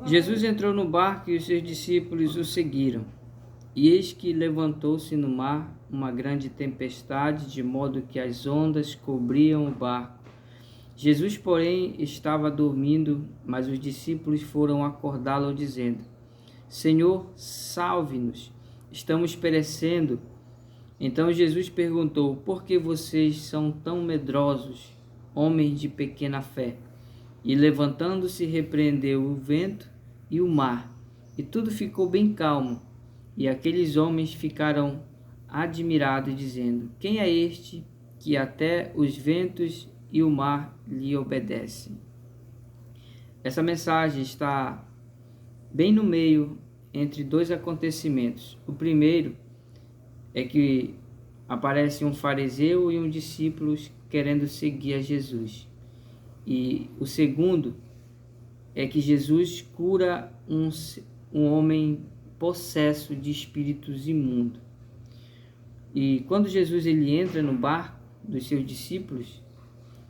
Jesus entrou no barco e os seus discípulos o seguiram. E eis que levantou-se no mar uma grande tempestade, de modo que as ondas cobriam o barco. Jesus, porém, estava dormindo, mas os discípulos foram acordá-lo, dizendo: Senhor, salve-nos, estamos perecendo. Então Jesus perguntou: Por que vocês são tão medrosos, homens de pequena fé? E levantando-se, repreendeu o vento e o mar, e tudo ficou bem calmo. E aqueles homens ficaram admirados, dizendo: Quem é este que até os ventos e o mar lhe obedecem? Essa mensagem está bem no meio entre dois acontecimentos. O primeiro é que aparece um fariseu e um discípulo querendo seguir a Jesus. E o segundo é que Jesus cura um homem possesso de espíritos imundos. E quando Jesus ele entra no barco dos seus discípulos,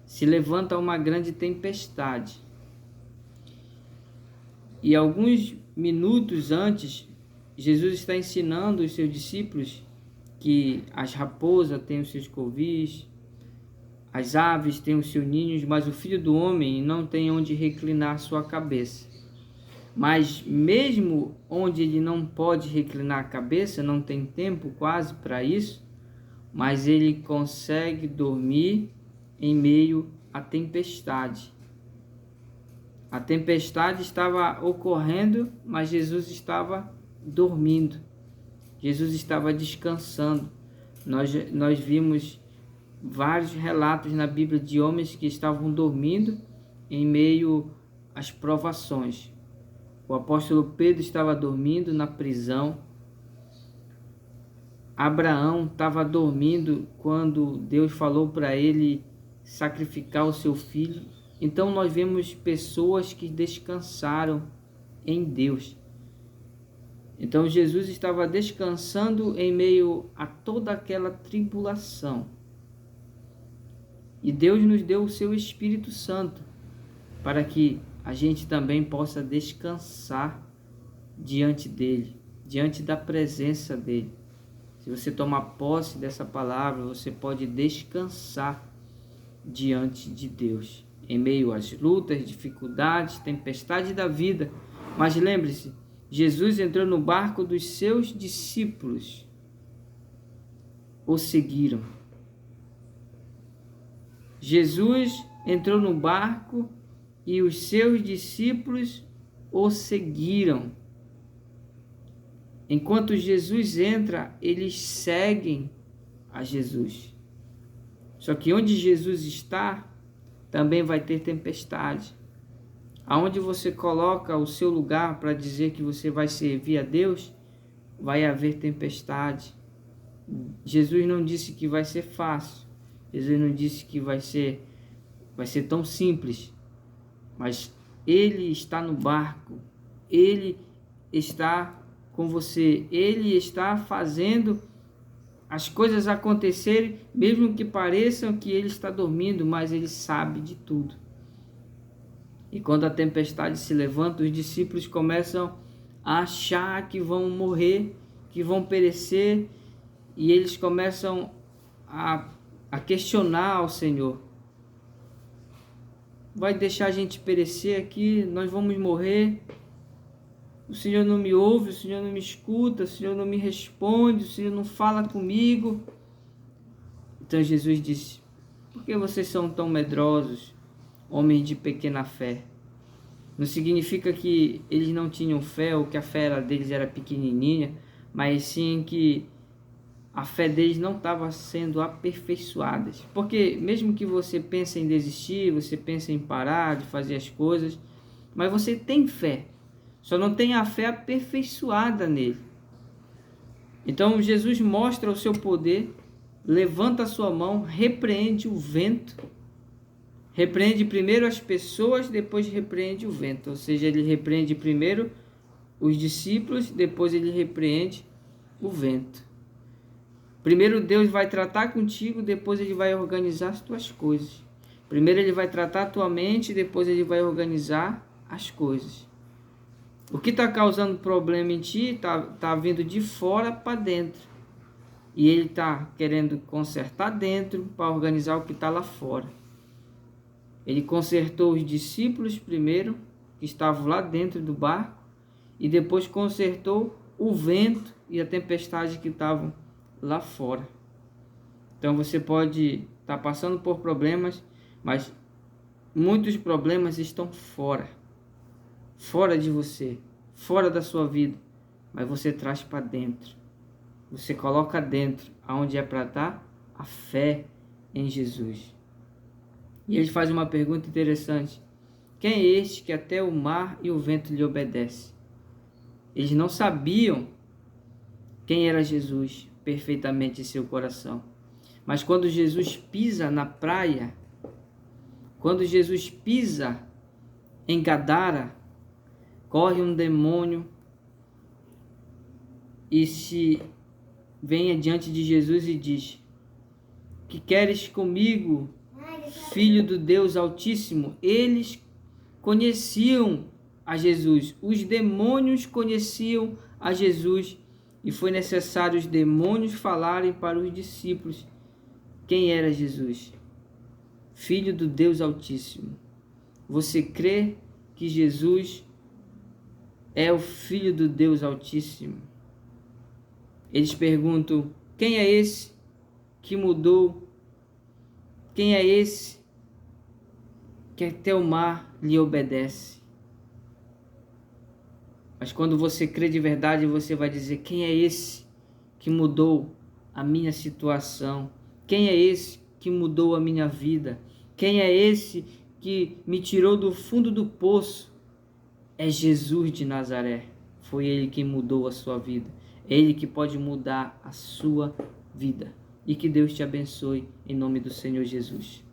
se levanta uma grande tempestade. E alguns minutos antes, Jesus está ensinando os seus discípulos que as raposas têm os seus covis, as aves têm os seus ninhos, mas o Filho do Homem não tem onde reclinar sua cabeça. Mas mesmo onde ele não pode reclinar a cabeça, não tem tempo quase para isso, mas ele consegue dormir em meio à tempestade. A tempestade estava ocorrendo, mas Jesus estava dormindo. Jesus estava descansando. Nós vimos vários relatos na Bíblia de homens que estavam dormindo em meio às provações. O apóstolo Pedro estava dormindo na prisão. Abraão estava dormindo quando Deus falou para ele sacrificar o seu filho. Então nós vemos pessoas que descansaram em Deus. Então Jesus estava descansando em meio a toda aquela tribulação. E Deus nos deu o seu Espírito Santo para que a gente também possa descansar diante dele, diante da presença dele. Se você tomar posse dessa palavra, você pode descansar diante de Deus, em meio às lutas, dificuldades, tempestades da vida. Mas lembre-se, Jesus entrou no barco dos seus discípulos, o seguiram. Jesus entrou no barco e os seus discípulos o seguiram. Enquanto Jesus entra, eles seguem a Jesus. Só que onde Jesus está, também vai ter tempestade. Aonde você coloca o seu lugar para dizer que você vai servir a Deus, vai haver tempestade. Jesus não disse que vai ser fácil. Jesus não disse que vai ser tão simples. Mas Ele está no barco. Ele está com você. Ele está fazendo as coisas acontecerem, mesmo que pareçam que Ele está dormindo, mas Ele sabe de tudo. E quando a tempestade se levanta, os discípulos começam a achar que vão morrer, que vão perecer, e eles começam a questionar ao Senhor. Vai deixar a gente perecer aqui? Nós vamos morrer? O Senhor não me ouve, o Senhor não me escuta, o Senhor não me responde, o Senhor não fala comigo. Então Jesus disse: por que vocês são tão medrosos, homens de pequena fé? Não significa que eles não tinham fé ou que a fé deles era pequenininha, mas sim que a fé deles não estava sendo aperfeiçoada. Porque mesmo que você pense em desistir, você pense em parar de fazer as coisas, mas você tem fé, só não tem a fé aperfeiçoada nele. Então Jesus mostra o seu poder, levanta a sua mão, repreende o vento, repreende primeiro as pessoas, depois repreende o vento. Ou seja, ele repreende primeiro os discípulos, depois ele repreende o vento. Primeiro Deus vai tratar contigo, depois Ele vai organizar as tuas coisas. Primeiro Ele vai tratar a tua mente, depois Ele vai organizar as coisas. O que está causando problema em ti tá vindo de fora para dentro. E ele está querendo consertar dentro para organizar o que está lá fora. Ele consertou os discípulos primeiro, que estavam lá dentro do barco, e depois consertou o vento e a tempestade que estavam lá fora. Então você pode estar passando por problemas, mas muitos problemas estão fora. Fora de você, fora da sua vida, mas você traz para dentro. Você coloca dentro, aonde é para estar, a fé em Jesus. E ele faz uma pergunta interessante. Quem é este que até o mar e o vento lhe obedecem? Eles não sabiam quem era Jesus perfeitamente em seu coração. Mas quando Jesus pisa na praia, quando Jesus pisa em Gadara, corre um demônio e se vem diante de Jesus e diz: que queres comigo, Filho do Deus Altíssimo? Eles conheciam a Jesus, os demônios conheciam a Jesus, e foi necessário os demônios falarem para os discípulos quem era Jesus, Filho do Deus Altíssimo. Você crê que Jesus é o Filho do Deus Altíssimo? Eles perguntam: quem é esse que mudou? Quem é esse que até o mar lhe obedece? Mas quando você crê de verdade, você vai dizer: quem é esse que mudou a minha situação? Quem é esse que mudou a minha vida? Quem é esse que me tirou do fundo do poço? É Jesus de Nazaré. Foi Ele que mudou a sua vida. É Ele que pode mudar a sua vida. E que Deus te abençoe em nome do Senhor Jesus.